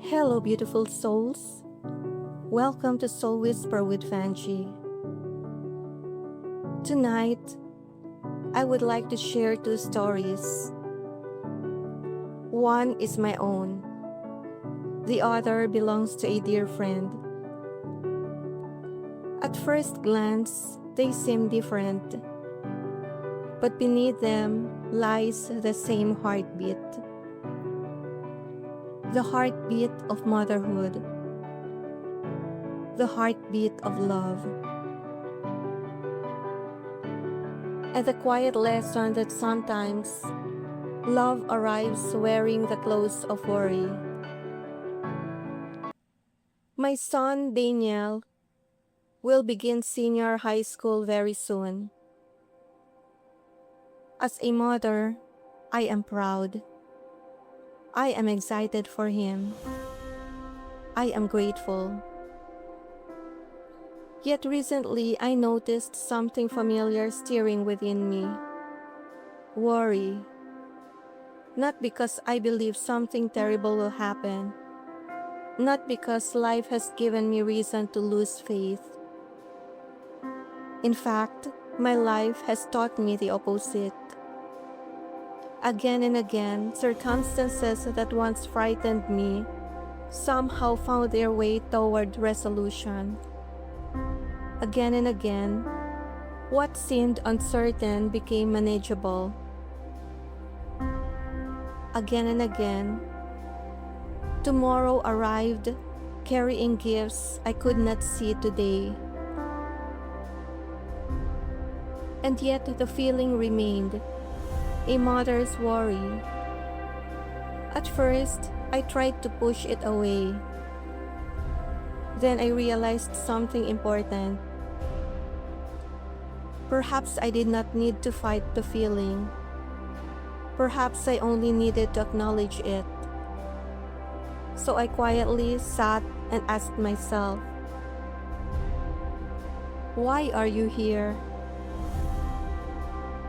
Hello, beautiful souls. Welcome to Soul Whisper with Vangie. Tonight, I would like to share two stories. One is my own. The other belongs to a dear friend. At first glance, they seem different, but beneath them lies the same heartbeat. The heartbeat of motherhood. The heartbeat of love. And the quiet lesson that sometimes love arrives wearing the clothes of worry. My son, Daniel, will begin senior high school very soon. As a mother, I am proud. I am excited for him. I am grateful. Yet recently, I noticed something familiar stirring within me. Worry. Not because I believe something terrible will happen. Not because life has given me reason to lose faith. In fact, my life has taught me the opposite. Again and again, circumstances that once frightened me somehow found their way toward resolution. Again and again, what seemed uncertain became manageable. Again and again, tomorrow arrived, carrying gifts I could not see today. And yet the feeling remained, a mother's worry. At first, I tried to push it away. Then I realized something important. Perhaps I did not need to fight the feeling. Perhaps I only needed to acknowledge it. So I quietly sat and asked myself, why are you here?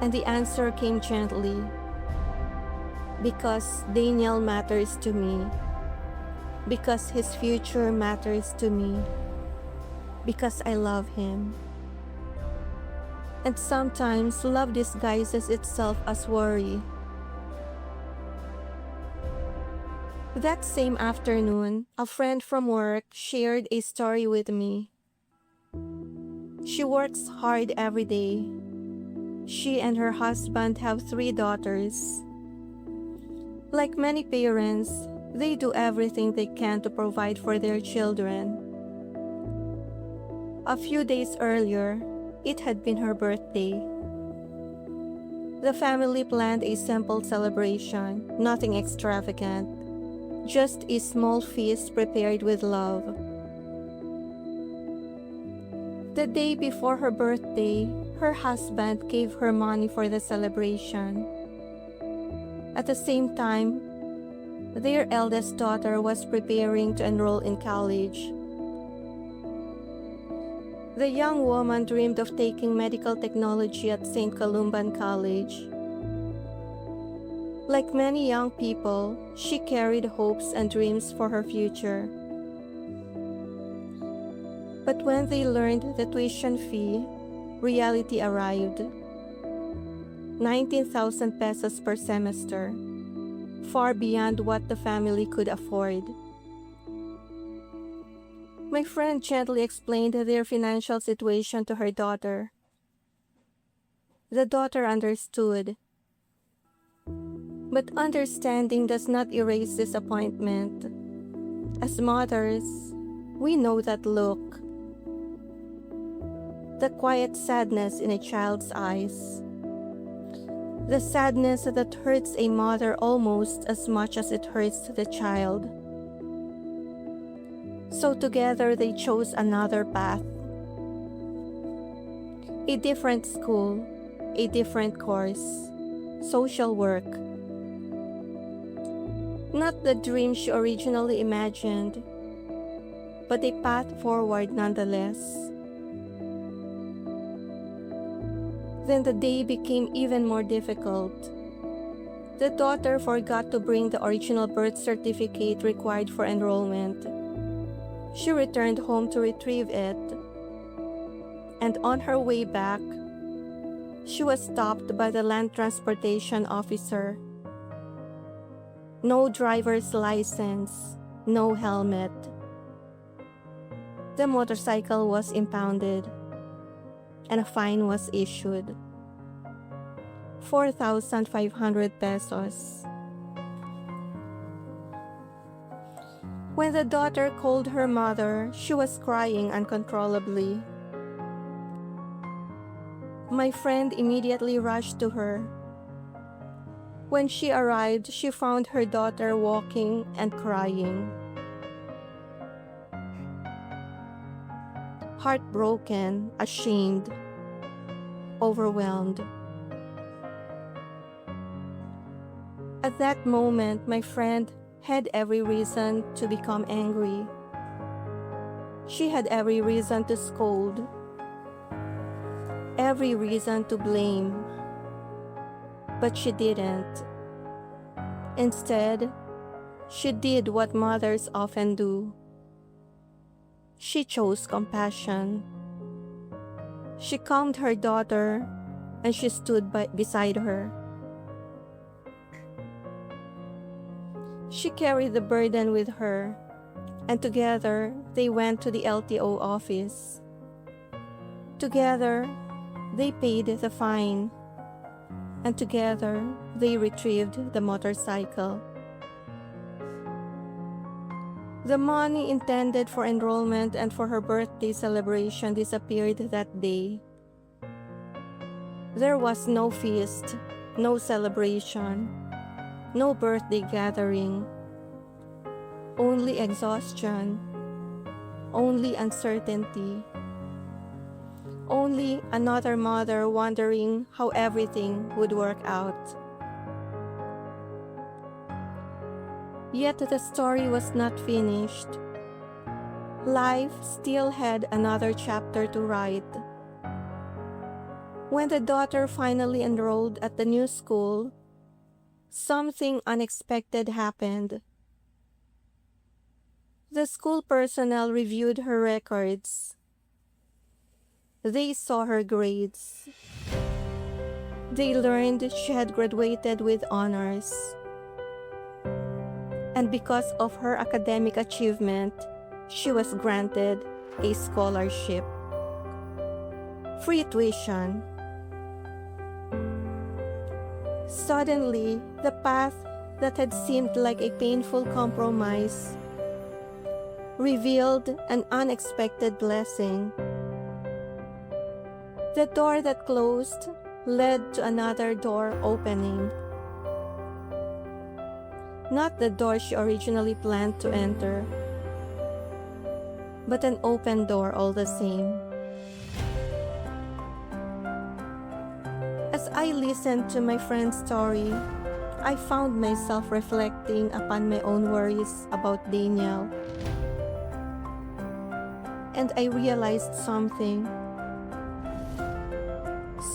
And the answer came gently. Because Daniel matters to me. Because his future matters to me. Because I love him. And sometimes love disguises itself as worry. That same afternoon, a friend from work shared a story with me. She works hard every day. She and her husband have 3 daughters. Like many parents, they do everything they can to provide for their children. A few days earlier, it had been her birthday. The family planned a simple celebration, nothing extravagant, just a small feast prepared with love. The day before her birthday, her husband gave her money for the celebration. At the same time, their eldest daughter was preparing to enroll in college. The young woman dreamed of taking medical technology at St. Columban College. Like many young people, she carried hopes and dreams for her future. But when they learned the tuition fee, reality arrived. 19,000 pesos per semester, far beyond what the family could afford. My friend gently explained their financial situation to her daughter. The daughter understood. But understanding does not erase disappointment. As mothers, we know that look. The quiet sadness in a child's eyes. The sadness that hurts a mother almost as much as it hurts the child. So together they chose another path. A different school, a different course, social work. Not the dream she originally imagined, but a path forward nonetheless. Then the day became even more difficult. The daughter forgot to bring the original birth certificate required for enrollment. She returned home to retrieve it, and on her way back, she was stopped by the land transportation officer. No driver's license, no helmet. The motorcycle was impounded, and a fine was issued. 4,500 pesos. When the daughter called her mother, she was crying uncontrollably. My friend immediately rushed to her. When she arrived, she found her daughter walking and crying. Heartbroken, ashamed, overwhelmed. At that moment, my friend had every reason to become angry. She had every reason to scold, every reason to blame, but she didn't. Instead, she did what mothers often do. She chose compassion. She calmed her daughter, and she stood beside her. She carried the burden with her, and together they went to the LTO office. Together, they paid the fine, and together they retrieved the motorcycle. The money intended for enrollment and for her birthday celebration disappeared that day. There was no feast, no celebration, no birthday gathering, only exhaustion, only uncertainty, only another mother wondering how everything would work out. Yet the story was not finished. Life still had another chapter to write. When the daughter finally enrolled at the new school, something unexpected happened. The school personnel reviewed her records. They saw her grades. They learned she had graduated with honors. And because of her academic achievement, she was granted a scholarship. Free tuition. Suddenly, the path that had seemed like a painful compromise revealed an unexpected blessing. The door that closed led to another door opening. Not the door she originally planned to enter, but an open door all the same. As I listened to my friend's story, I found myself reflecting upon my own worries about Daniel. And I realized something.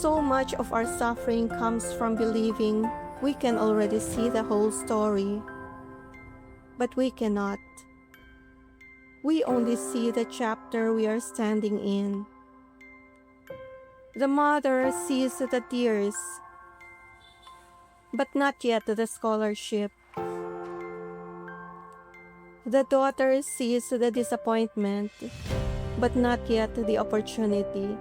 So much of our suffering comes from believing we can already see the whole story. But we cannot. We only see the chapter we are standing in. The mother sees the tears, but not yet the scholarship. The daughter sees the disappointment, but not yet the opportunity.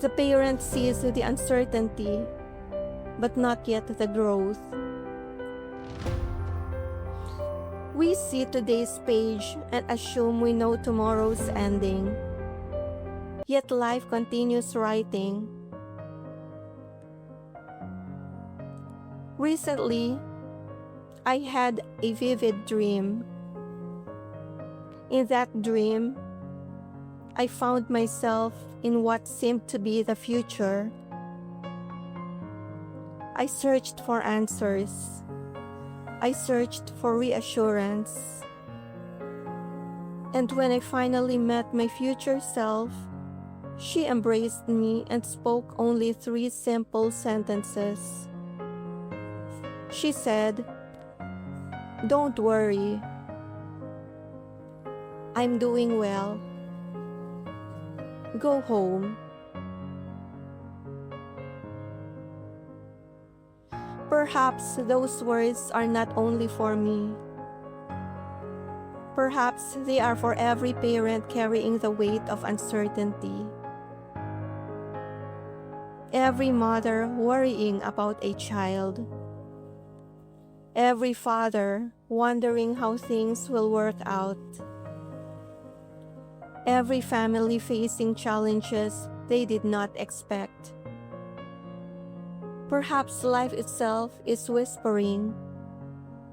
The parent sees the uncertainty, but not yet the growth. We see today's page and assume we know tomorrow's ending. Yet life continues writing. Recently, I had a vivid dream. In that dream, I found myself in what seemed to be the future. I searched for answers. I searched for reassurance. And when I finally met my future self, she embraced me and spoke only 3 simple sentences. She said, "Don't worry. I'm doing well. Go home." Perhaps those words are not only for me. Perhaps they are for every parent carrying the weight of uncertainty. Every mother worrying about a child. Every father wondering how things will work out. Every family facing challenges they did not expect. Perhaps life itself is whispering,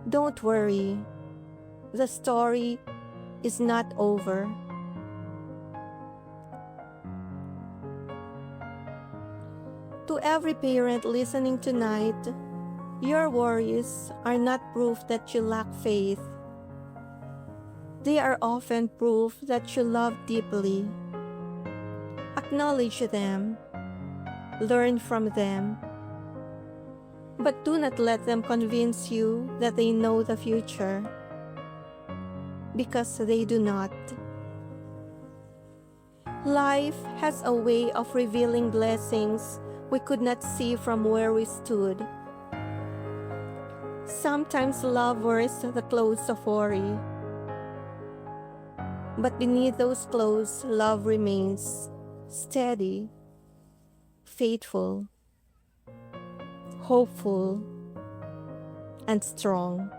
"Don't worry, the story is not over." To every parent listening tonight, your worries are not proof that you lack faith. They are often proof that you love deeply. Acknowledge them, learn from them, but do not let them convince you that they know the future, because they do not. Life has a way of revealing blessings we could not see from where we stood. Sometimes love wears the clothes of worry, but beneath those clothes, love remains steady, faithful, hopeful, and strong.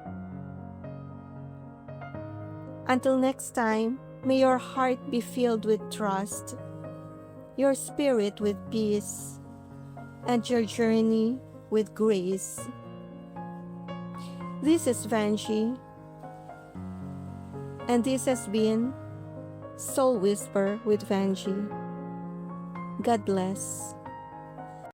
Until next time, may your heart be filled with trust, your spirit with peace, and your journey with grace. This is Vangie, and this has been Soul Whisper with Vangie. God bless.